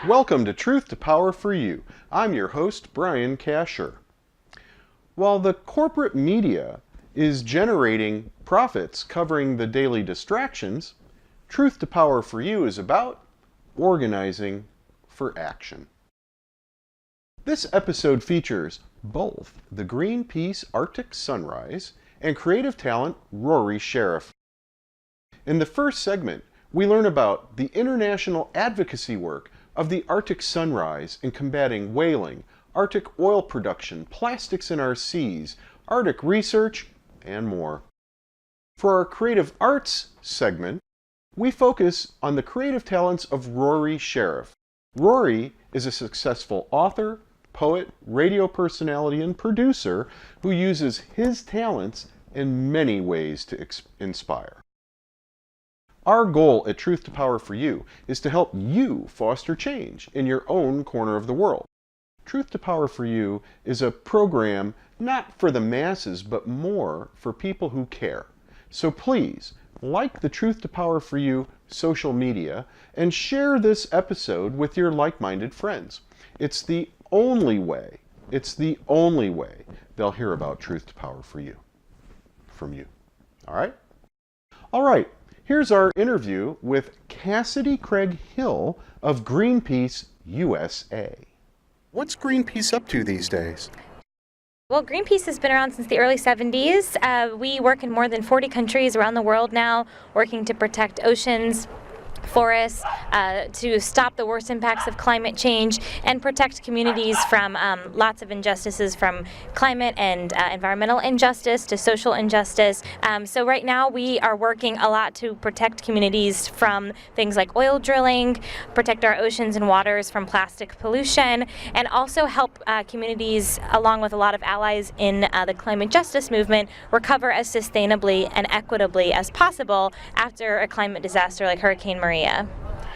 Welcome to Truth to Power for You. I'm your host, Brian Kasher. While the corporate media is generating profits covering the daily distractions, Truth to Power for You is about organizing for action. This episode features both the Greenpeace Arctic Sunrise and creative talent Rory Sheriff. In the first segment, we learn about the international advocacy work of the Arctic Sunrise in combating whaling, Arctic oil production, plastics in our seas, Arctic research, and more. For our creative arts segment, we focus on the creative talents of Rory Sheriff. Rory is a successful author, poet, radio personality, and producer who uses his talents in many ways to inspire. Our goal at Truth to Power for You is to help you foster change in your own corner of the world. Truth to Power for You is a program not for the masses, but more for people who care. So please, like the Truth to Power for You social media and share this episode with your like-minded friends. It's the only way they'll hear about Truth to Power for You from you. All right. Here's our interview with Cassidy Craig Hill of Greenpeace USA. What's Greenpeace up to these days? Well, Greenpeace has been around since the early 70s. We work in more than 40 countries around the world now, working to protect oceans, forests, to stop the worst impacts of climate change and protect communities from lots of injustices, from climate and environmental injustice to social injustice. So right now we are working a lot to protect communities from things like oil drilling, protect our oceans and waters from plastic pollution, and also help communities, along with a lot of allies in the climate justice movement, recover as sustainably and equitably as possible after a climate disaster like Hurricane Maria.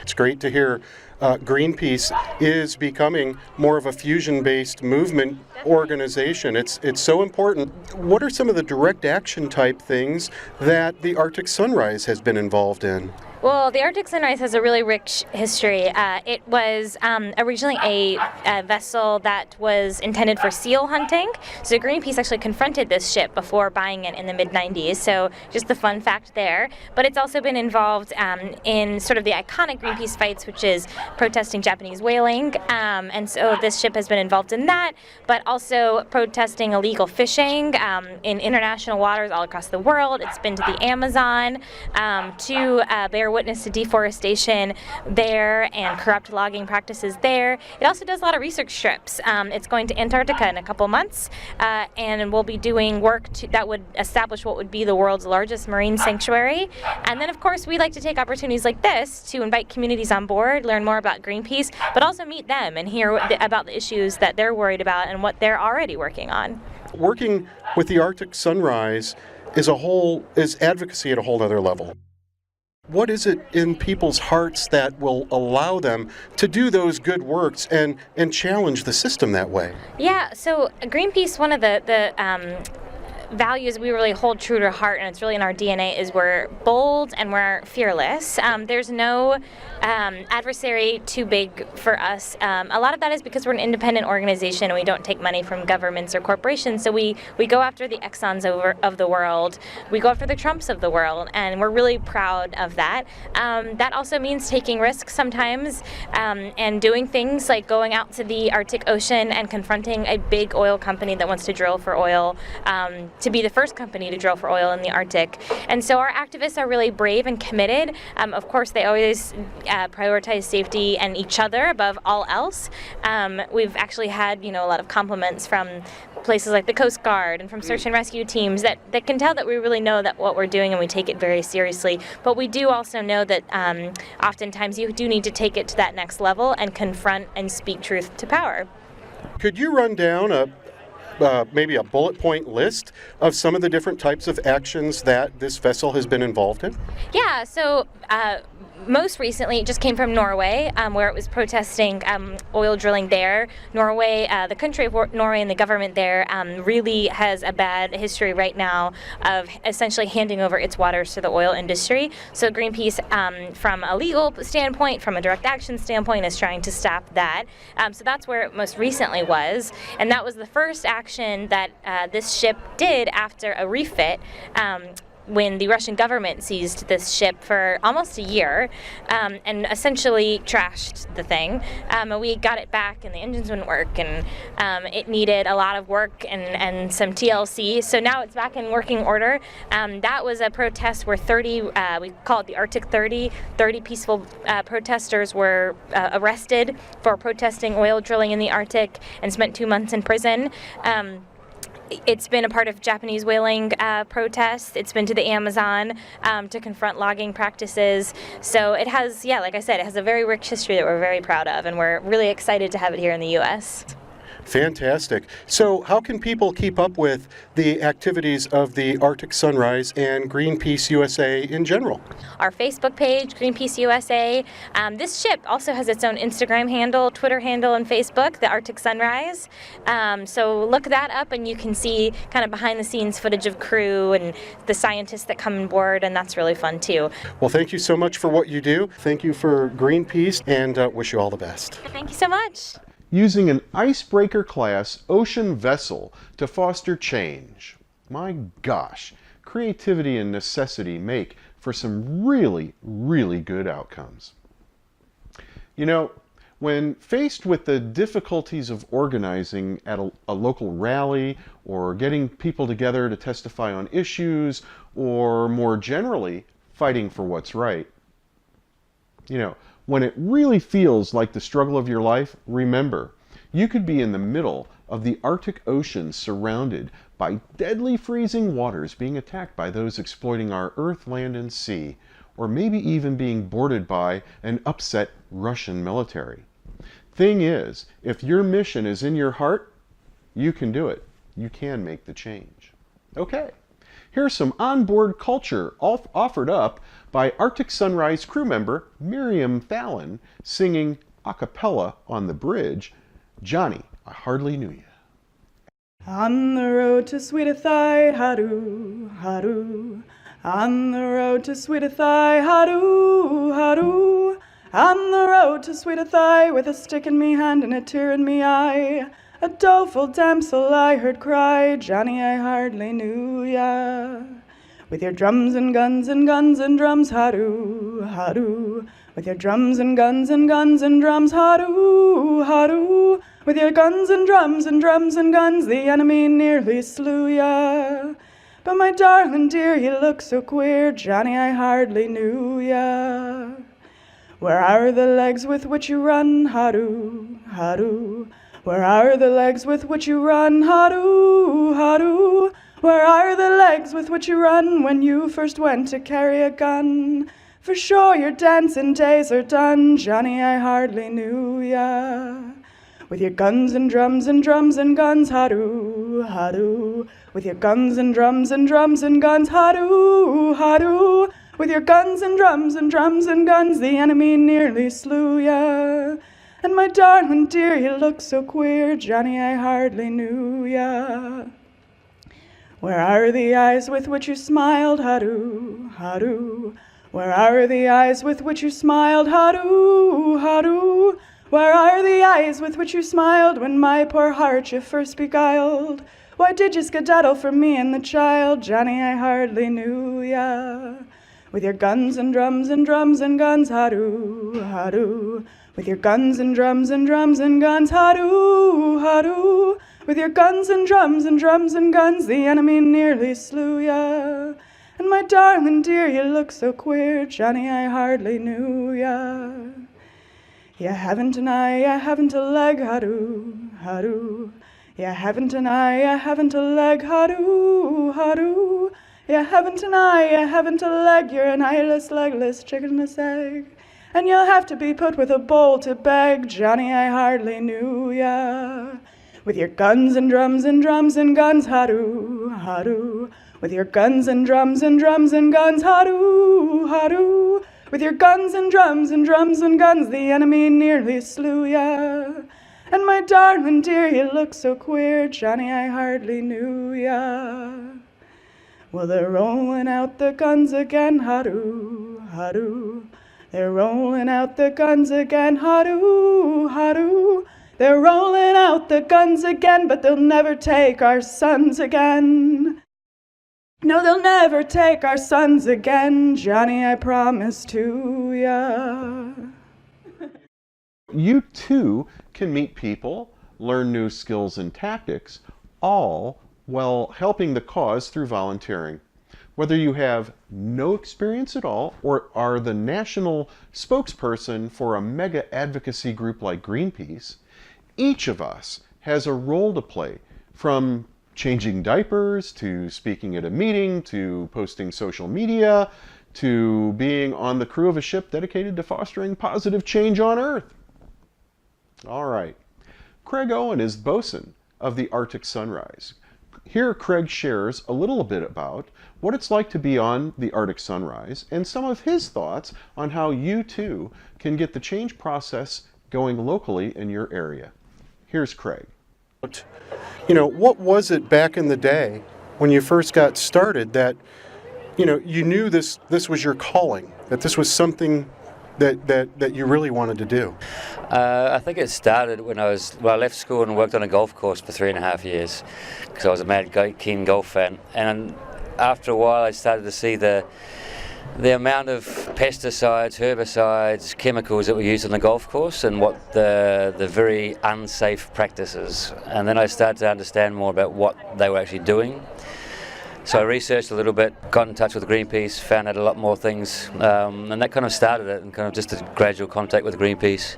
It's great to hear Greenpeace is becoming more of a fusion-based movement organization. It's so important. What are some of the direct action type things that the Arctic Sunrise has been involved in? Well, the Arctic Sunrise has a really rich history. It was originally a vessel that was intended for seal hunting. So Greenpeace actually confronted this ship before buying it in the mid-90s. So just the fun fact there. But it's also been involved in sort of the iconic Greenpeace fights, which is protesting Japanese whaling. And so this ship has been involved in that, but also protesting illegal fishing in international waters all across the world. It's been to the Amazon to bear witness to deforestation there and corrupt logging practices there. It also does a lot of research trips. It's going to Antarctica in a couple months, and we'll be doing work that would establish what would be the world's largest marine sanctuary. And then, of course, we like to take opportunities like this to invite communities on board, learn more about Greenpeace, but also meet them and hear about the issues that they're worried about and what they're already working on. Working with the Arctic Sunrise is advocacy at a whole other level. What is it in people's hearts that will allow them to do those good works and challenge the system that way? Yeah, so Greenpeace, one of the values we really hold true to heart, and it's really in our DNA, is we're bold and we're fearless. There's no adversary too big for us. A lot of that is because we're an independent organization and we don't take money from governments or corporations, so we go after the Exxons of the world, we go after the Trumps of the world, and we're really proud of that. That also means taking risks sometimes and doing things like going out to the Arctic Ocean and confronting a big oil company that wants to drill for oil, to be the first company to drill for oil in the Arctic. And so our activists are really brave and committed. Of course, they always prioritize safety and each other above all else. We've actually had, a lot of compliments from places like the Coast Guard and from search and rescue teams that can tell that we really know that what we're doing and we take it very seriously. But we do also know that oftentimes you do need to take it to that next level and confront and speak truth to power. Could you run down maybe a bullet point list of some of the different types of actions that this vessel has been involved in? Yeah, so most recently it just came from Norway, where it was protesting oil drilling there. Norway, the country of Norway and the government there really has a bad history right now of essentially handing over its waters to the oil industry. So Greenpeace, from a legal standpoint, from a direct action standpoint, is trying to stop that. So that's where it most recently was. And that was the first action that this ship did after a refit. When the Russian government seized this ship for almost a year and essentially trashed the thing. We got it back and the engines wouldn't work, and it needed a lot of work and some TLC. So now it's back in working order. That was a protest where 30, we call it the Arctic 30 peaceful protesters were arrested for protesting oil drilling in the Arctic and spent 2 months in prison. It's been a part of Japanese whaling protests. It's been to the Amazon to confront logging practices. So it has, yeah, like I said, it has a very rich history that we're very proud of, and we're really excited to have it here in the U.S. Fantastic. So how can people keep up with the activities of the Arctic Sunrise and Greenpeace USA in general? Our Facebook page, Greenpeace USA. This ship also has its own Instagram handle, Twitter handle, and Facebook, the Arctic Sunrise. So look that up and you can see kind of behind the scenes footage of crew and the scientists that come on board, and that's really fun too. Well, thank you so much for what you do. Thank you for Greenpeace, and wish you all the best. Thank you so much. Using an icebreaker class ocean vessel to foster change. My gosh, creativity and necessity make for some really, really good outcomes. You know, when faced with the difficulties of organizing at a local rally or getting people together to testify on issues, or more generally, fighting for what's right, you know, when it really feels like the struggle of your life, remember, you could be in the middle of the Arctic Ocean, surrounded by deadly freezing waters, being attacked by those exploiting our earth, land, and sea, or maybe even being boarded by an upset Russian military. Thing is, if your mission is in your heart, you can do it. You can make the change. Okay. Here's some onboard culture offered up by Arctic Sunrise crew member Miriam Fallon singing a cappella on the bridge, Johnny, I Hardly Knew Ya. On the road to Sweetithai, haru, haru. On the road to Sweetithai, haru, haru. On the road to Sweetithai, with a stick in me hand and a tear in me eye, a doleful damsel I heard cry, Johnny, I hardly knew ya. With your drums and guns and guns and drums, haru, haru. With your drums and guns and guns and drums, haru, haru. With your guns and drums and drums and guns, the enemy nearly slew ya. But my darling dear, you look so queer, Johnny, I hardly knew ya. Where are the legs with which you run, haru, haru? Where are the legs with which you run, haru, haru? Where are the legs with which you run when you first went to carry a gun? For sure your dancing days are done, Johnny, I hardly knew ya. With your guns and drums and drums and guns, haru, haru. With your guns and drums and drums and guns, haru, haru. With your guns and drums and drums and guns, the enemy nearly slew ya. And my darling dear, you look so queer, Johnny, I hardly knew ya. Where are the eyes with which you smiled, haru, haru? Where are the eyes with which you smiled, haru, haru? Where are the eyes with which you smiled when my poor heart you first beguiled? Why did you skedaddle from me and the child, Johnny, I hardly knew ya. With your guns and drums and drums and guns, haru, haru. With your guns and drums and drums and guns, haru, haru. With your guns and drums and drums and guns, the enemy nearly slew ya. And my darling dear, you look so queer, Johnny, I hardly knew ya. You haven't an eye, you haven't a leg, haru, haru. You haven't an eye, you haven't a leg, haru, haru. You haven't an eye, you haven't a leg, you're an eyeless, legless chickenless egg. And you'll have to be put with a bowl to beg, Johnny, I hardly knew ya. With your guns and drums and drums and guns, ha-doo, ha-doo. With your guns and drums and drums and guns, ha-doo, ha-doo. With your guns and drums and drums and guns, the enemy nearly slew ya. And my darling dear, you look so queer, Johnny, I hardly knew ya. Well, they're rolling out the guns again, ha-doo, ha-doo. They're rolling out the guns again, ha-doo, ha-doo. They're rolling out the guns again, but they'll never take our sons again. No, they'll never take our sons again, Johnny, I promise to ya. You too can meet people, learn new skills and tactics, all while helping the cause through volunteering. Whether you have no experience at all or are the national spokesperson for a mega advocacy group like Greenpeace, each of us has a role to play, from changing diapers, to speaking at a meeting, to posting social media, to being on the crew of a ship dedicated to fostering positive change on Earth. All right. Craig Owen is bosun of the Arctic Sunrise. Here Craig shares a little bit about what it's like to be on the Arctic Sunrise and some of his thoughts on how you too can get the change process going locally in your area. Here's Craig. You know, what was it back in the day when you first got started that, you know, you knew this was your calling, that this was something that you really wanted to do? I think it started when I left school and worked on a golf course for 3.5 years because I was a mad keen golf fan. And after a while I started to see the amount of pesticides, herbicides, chemicals that were used on the golf course and what the very unsafe practices. And then I started to understand more about what they were actually doing. So I researched a little bit, got in touch with Greenpeace, found out a lot more things, and that kind of started it, and kind of just a gradual contact with Greenpeace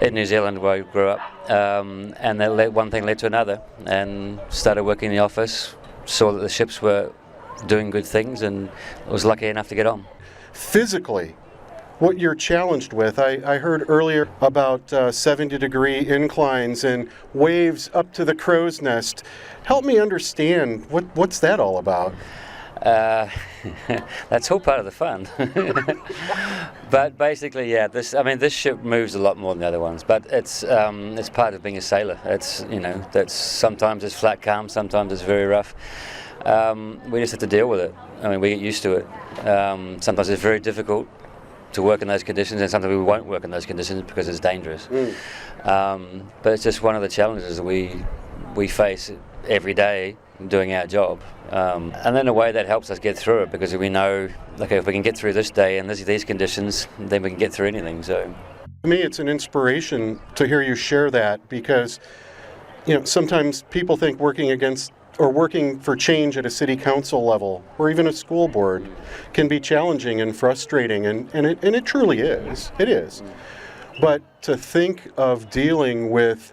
in New Zealand where I grew up. And that one thing led to another, and started working in the office, saw that the ships were doing good things, and was lucky enough to get on. Physically, what you're challenged with, I heard earlier about 70-degree inclines and waves up to the crow's nest. Help me understand, what's that all about? That's all part of the fun. But basically, yeah, this ship moves a lot more than the other ones. But it's part of being a sailor. It's, you know, that's sometimes it's flat calm, sometimes it's very rough. We just have to deal with it. I mean, we get used to it. Sometimes it's very difficult to work in those conditions, and sometimes we won't work in those conditions because it's dangerous. But it's just one of the challenges that we face every day doing our job. And in a way that helps us get through it, because we know, okay, if we can get through this day and these conditions, then we can get through anything. So, to me, it's an inspiration to hear you share that, because, you know, sometimes people think working for change at a city council level or even a school board can be challenging and frustrating, and it truly is. It is. But to think of dealing with,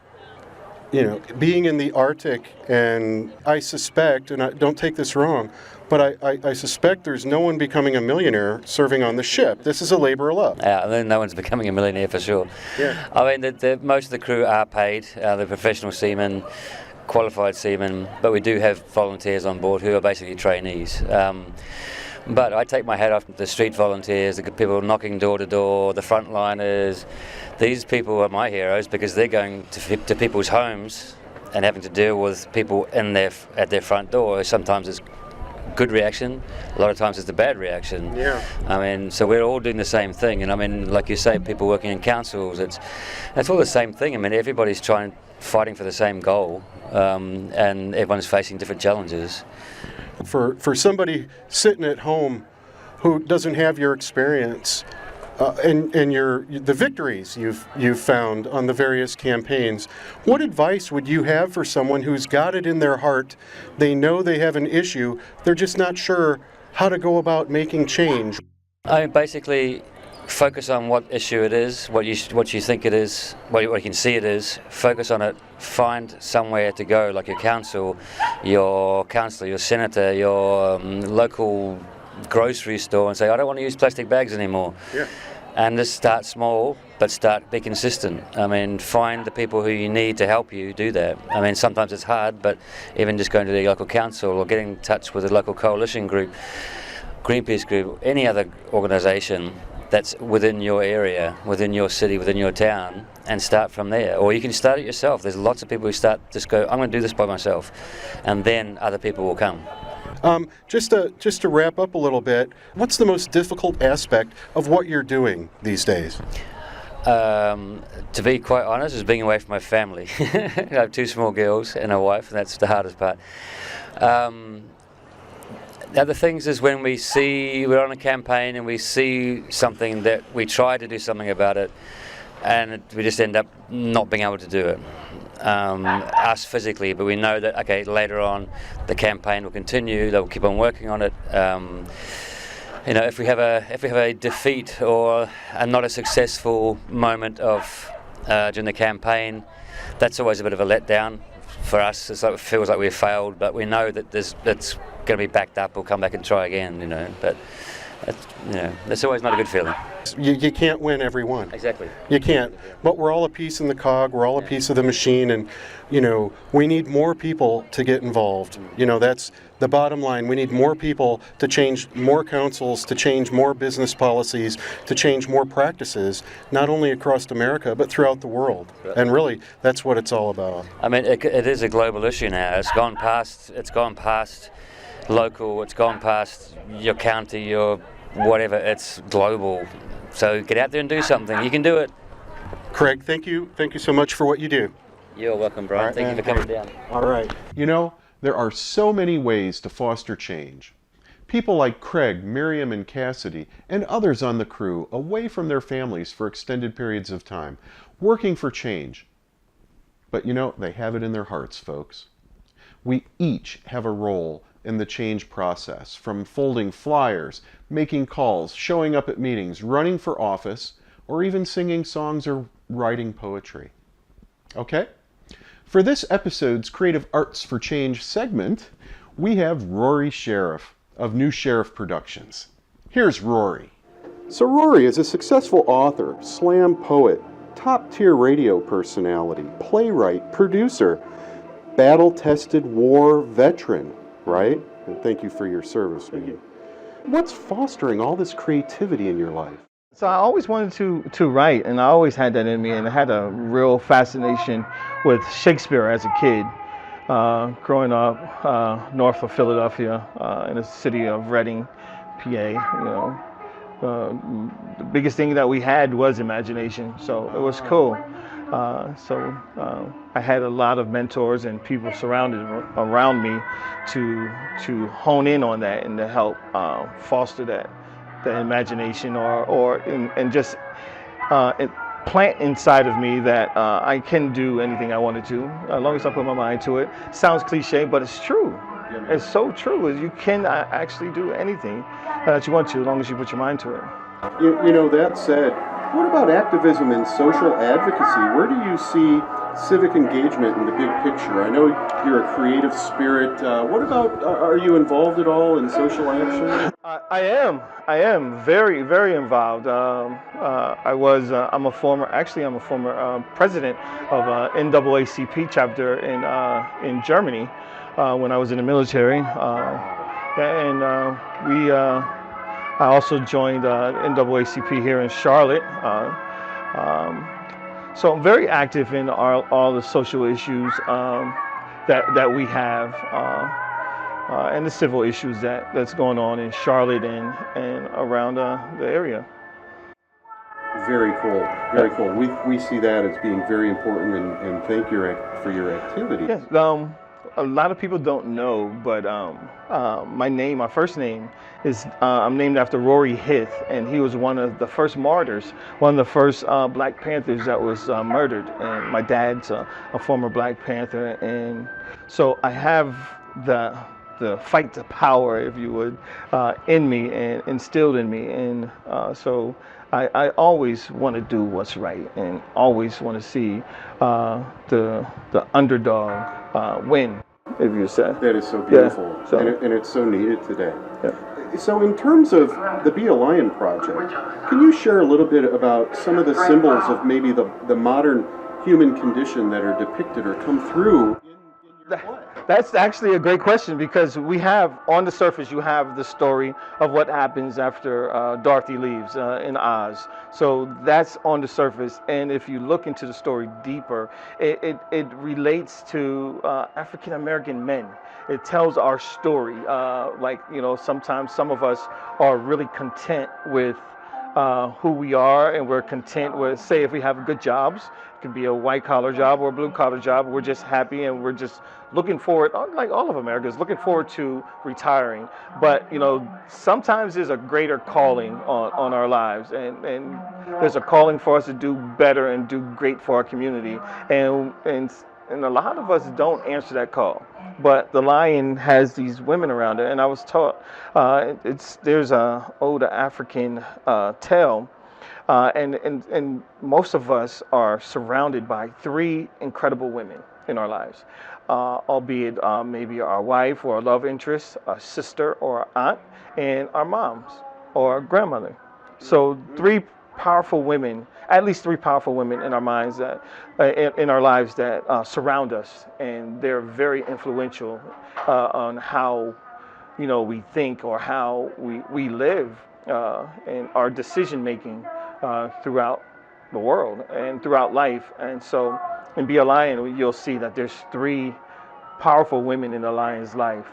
you know, being in the Arctic, and I suspect, and don't take this wrong, but I suspect there's no one becoming a millionaire serving on the ship. This is a labor of love. Yeah, then no one's becoming a millionaire for sure. Yeah. I mean, most of the crew are paid. They're professional seamen, qualified seamen, but we do have volunteers on board who are basically trainees. But I take my hat off to the street volunteers, the people knocking door to door, the frontliners. These people are my heroes, because they're going to people's homes and having to deal with people at their front door. Sometimes it's good reaction, a lot of times it's the bad reaction. Yeah. I mean, so we're all doing the same thing, and I mean, like you say, people working in councils, it's all the same thing. I mean, everybody's fighting for the same goal, and everyone's facing different challenges. For somebody sitting at home who doesn't have your experience and the victories you've found on the various campaigns, what advice would you have for someone who's got it in their heart? They know they have an issue, they're just not sure how to go about making change. I mean, basically, focus on what issue it is, what you think it is, what you can see it is. Focus on it. Find somewhere to go, like your council, your councillor, your senator, your local grocery store, and say, I don't want to use plastic bags anymore. Yeah. And just start small, but be consistent. I mean, find the people who you need to help you do that. I mean, sometimes it's hard, but even just going to the local council or getting in touch with a local coalition group, Greenpeace group, any other organisation that's within your area, within your city, within your town, and start from there. Or you can start it yourself. There's lots of people who just go, I'm going to do this by myself, and then other people will come. Just to wrap up a little bit, what's the most difficult aspect of what you're doing these days? To be quite honest, is being away from my family. I have 2 small girls and a wife, and that's the hardest part. The other things is when we're on a campaign and we see something that we try to do something about it, and we just end up not being able to do it. Us physically, but we know that later on the campaign will continue. They'll keep on working on it. If we have a defeat or not a successful moment during the campaign, that's always a bit of a letdown for us. It feels like we've failed, but we know that that's going to be backed up. We'll come back and try again. But that's always not a good feeling. You can't win every one. Exactly. You can't. But we're all a piece in the cog. We're all a piece of the machine, and we need more people to get involved. That's the bottom line. We need more people to change more councils, to change more business policies, to change more practices, not only across America but throughout the world. And really, that's what it's all about. I mean, it is a global issue now. It's gone past local. It's gone past your county, your whatever. It's global. So get out there and do something. You can do it. Craig, thank you so much for what you do. You're welcome, Brian. Thank you for coming down. All right. There are so many ways to foster change. People like Craig, Miriam, and Cassidy, and others on the crew away from their families for extended periods of time, working for change. But they have it in their hearts, folks. We each have a role in the change process, from folding flyers, making calls, showing up at meetings, running for office, or even singing songs or writing poetry. Okay? For this episode's Creative Arts for Change segment, we have Rory Sheriff of New Sheriff Productions. Here's Rory. So Rory is a successful author, slam poet, top-tier radio personality, playwright, producer, battle-tested war veteran, right? And thank you for your service, man. What's fostering all this creativity in your life? So I always wanted to write, and I always had that in me, and I had a real fascination with Shakespeare as a kid. Growing up north of Philadelphia, in the city of Reading, PA, the biggest thing that we had was imagination, so it was cool. I had a lot of mentors and people surrounded around me to hone in on that and to help foster that imagination and just plant inside of me that I can do anything I want to do as long as I put my mind to it. Sounds cliche, but it's true. It's so true. You can actually do anything that you want to as long as you put your mind to it. That said, what about activism and social advocacy? Where do you see civic engagement in the big picture? I know you're a creative spirit. What about, are you involved at all in social action? I am very, very involved. I'm a former president of NAACP chapter in Germany when I was in the military. I also joined NAACP here in Charlotte. So I'm very active in all the social issues that we have and the civil issues that's going on in Charlotte and around the area. Very cool. Very cool. We see that as being very important, and thank you for your activity. Yes. A lot of people don't know, but my first name is, I'm named after Rory Sheriff, and he was one of the first martyrs, one of the first Black Panthers that was murdered. And my dad's a former Black Panther, and so I have the fight to power, if you would, in me and instilled in me. And so I always want to do what's right and always want to see the underdog win. if you say. That is so beautiful, Yeah, so. and it's so needed today. Yeah. So in terms of the Be a Lion project, can you share a little bit about some of the symbols of maybe the modern human condition that are depicted or come through in your play? That's actually a great question, because we have, on the surface, you have the story of what happens after Dorothy leaves in Oz. So that's on the surface. And if you look into the story deeper, it relates to African American men. It tells our story. Sometimes some of us are really content with who we are, and we're content with, say, if we have good jobs, it can be a white collar job or a blue collar job, we're just happy and we're just looking forward, like all of America is looking forward to retiring. But sometimes there's a greater calling on our lives, and there's a calling for us to do better and do great for our community, and a lot of us don't answer that call. But the lion has these women around it, and I was taught there's a old African tale, and most of us are surrounded by three incredible women in our lives, albeit maybe our wife or a love interest, a sister or aunt, and our moms or grandmother. So three powerful women, at least three powerful women in our minds, that in our lives, that surround us, and they're very influential on how we think or how we live, and our decision making throughout the world and throughout life. And so in Be a Lion, you'll see that there's three powerful women in the lion's life,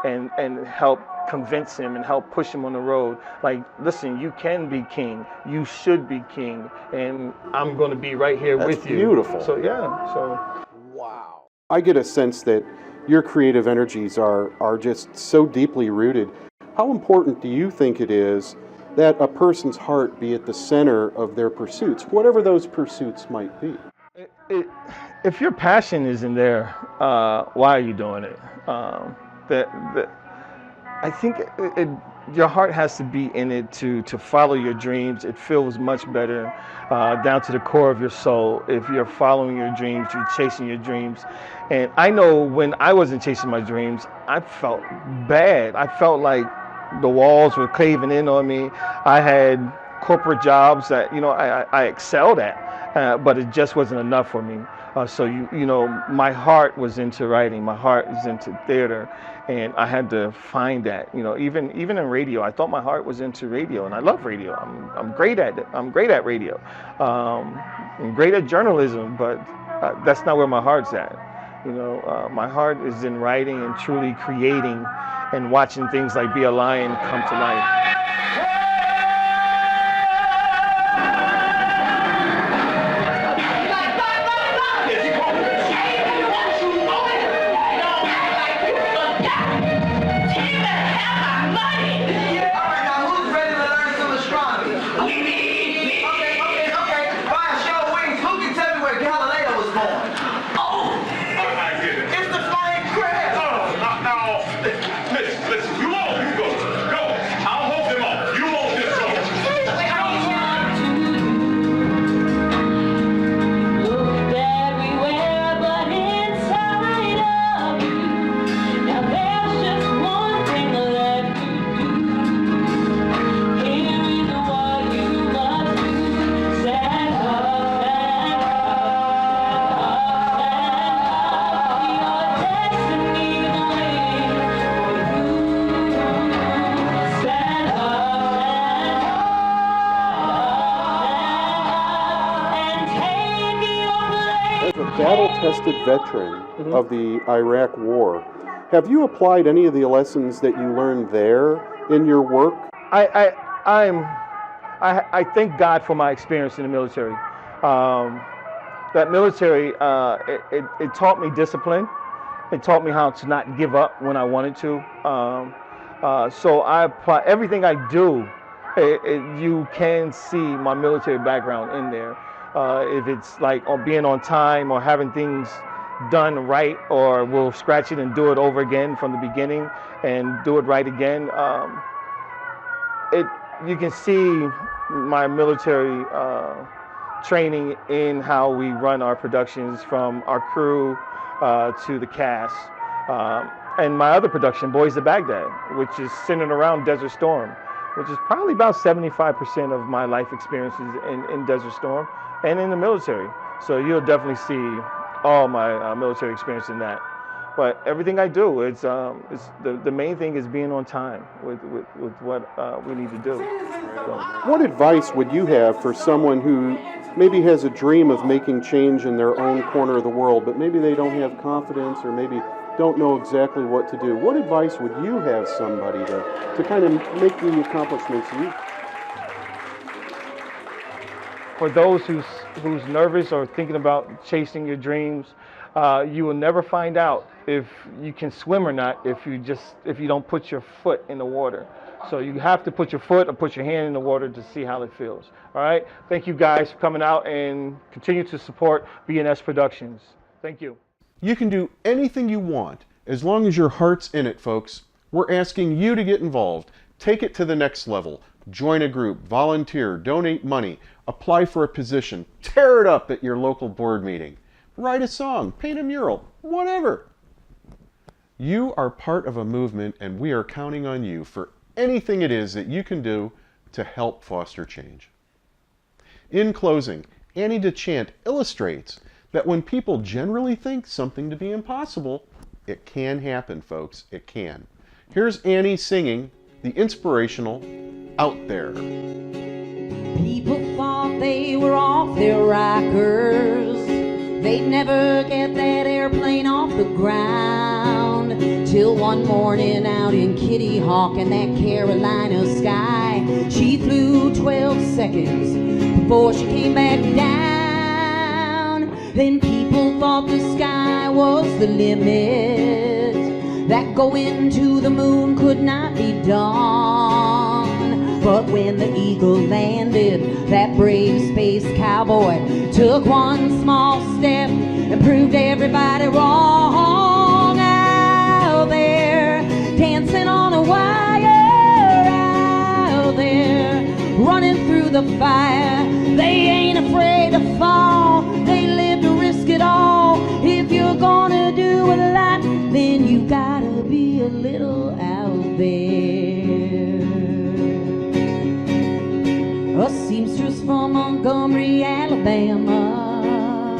and help convince him and help push him on the road. Like, listen, you can be king, you should be king, and I'm going to be right here with you. Beautiful. So yeah. So wow. I get a sense that your creative energies are just so deeply rooted. How important do you think it is that a person's heart be at the center of their pursuits, whatever those pursuits might be? If your passion isn't there, why are you doing it? I think your heart has to be in it to follow your dreams. It feels much better down to the core of your soul if you're following your dreams, you're chasing your dreams. And I know when I wasn't chasing my dreams, I felt bad. I felt like the walls were caving in on me. I had corporate jobs that I excelled at, but it just wasn't enough for me. So my heart was into writing, my heart is into theater, and I had to find that. Even in radio, I thought my heart was into radio, and I love radio. I'm great at it. I'm great at radio. I'm great at journalism, but that's not where my heart's at. My heart is in writing and truly creating, and watching things like Be a Lion come to life. Battle-tested veteran of the Iraq War, have you applied any of the lessons that you learned there in your work? I thank God for my experience in the military. That military, it taught me discipline. It taught me how to not give up when I wanted to. So I apply everything I do. You can see my military background in there. If it's like being on time or having things done right, or we'll scratch it and do it over again from the beginning and do it right again. You can see my military training in how we run our productions, from our crew to the cast. And my other production, Boys to Baghdad, which is centered around Desert Storm, which is probably about 75% of my life experiences in Desert Storm and in the military. So you'll definitely see all my military experience in that. But everything I do, it's the main thing is being on time with what we need to do. So. What advice would you have for someone who maybe has a dream of making change in their own corner of the world, but maybe they don't have confidence or maybe don't know exactly what to do? What advice would you have somebody to kind of make the accomplishments you? For those who's nervous or thinking about chasing your dreams, you will never find out if you can swim or not if you don't put your foot in the water. So you have to put your foot or put your hand in the water to see how it feels. All right. Thank you guys for coming out and continue to support BNS Productions. Thank you. You can do anything you want as long as your heart's in it, folks. We're asking you to get involved. Take it to the next level. Join a group, volunteer, donate money, apply for a position, tear it up at your local board meeting, write a song, paint a mural, whatever. You are part of a movement, and we are counting on you for anything it is that you can do to help foster change. In closing, Annie DeChant illustrates that when people generally think something to be impossible, it can happen, folks. It can. Here's Annie singing the inspirational Out There. People thought they were off their rockers. They'd never get that airplane off the ground. Till one morning out in Kitty Hawk in that Carolina sky, she flew 12 seconds before she came back down. Then people thought the sky was the limit, that going to the moon could not be done. But when the eagle landed, that brave space cowboy took one small step and proved everybody wrong. Out there, dancing on a wire, out there, running through the fire. They ain't afraid to fall, they live to risk it all. If you're gonna do a lot, then you gotta be a little out there. A seamstress from Montgomery, Alabama,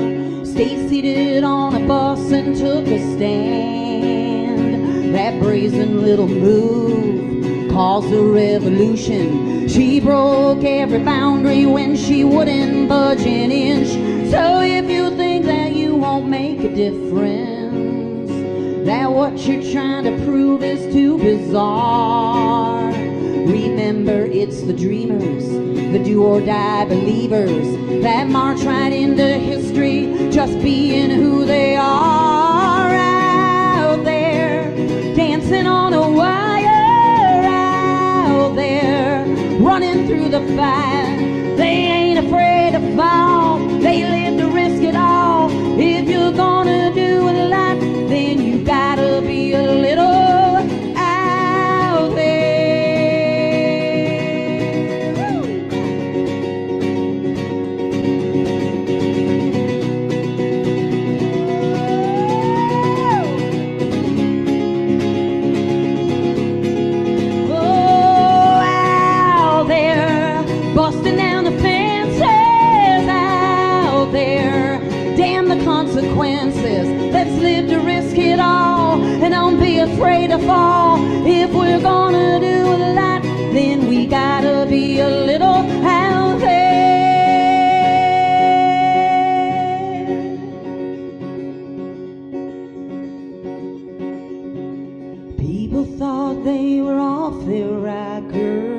stayed seated on a bus and took a stand. That brazen little move caused a revolution. She broke every boundary when she wouldn't budge an inch. So if you think that you won't make a difference, that what you're trying to prove is too bizarre, remember it's the dreamers, the do-or-die believers, that march right into history just being who they are. Out there, dancing on a wire, out there, running through the fire. They ain't afraid to fall, they live to risk it all. If you're gonna do a lot, then you gotta be a little out there. Oh, out there, busting down the fences, out there, damn the consequences. Let's live to risk it all, and don't be afraid to fall. If we're gonna do a lot, then we gotta be a little out there. People thought they were off their rocker.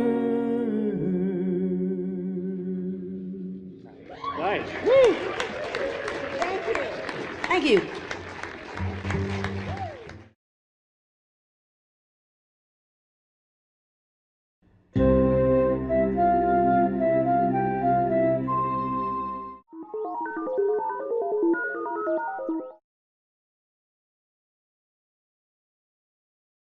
Nice. Thank you.